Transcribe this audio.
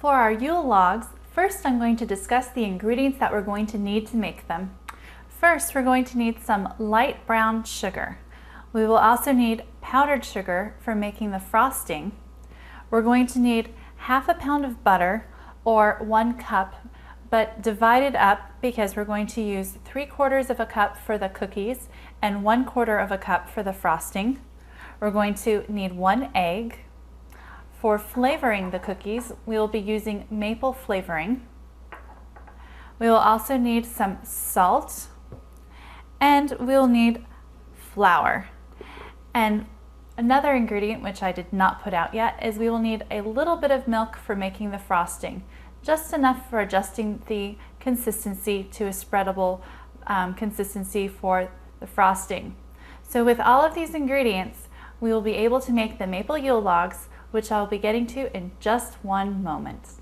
For our Yule logs, first I'm going to discuss the ingredients that we're going to need to make them. First, we're going to need some light brown sugar. We will also need powdered sugar for making the frosting. We're going to need half a pound of butter, or 1 cup, but divided up because we're going to use 3/4 of a cup for the cookies and 1/4 of a cup for the frosting. We're going to need 1 egg. For flavoring the cookies, we will be using maple flavoring. We will also need some salt, and we'll need flour. And another ingredient, which I did not put out yet, is we will need a little bit of milk for making the frosting, just enough for adjusting the consistency to a spreadable consistency for the frosting. So with all of these ingredients, we will be able to make the maple Yule logs, which I'll be getting to in just one moment.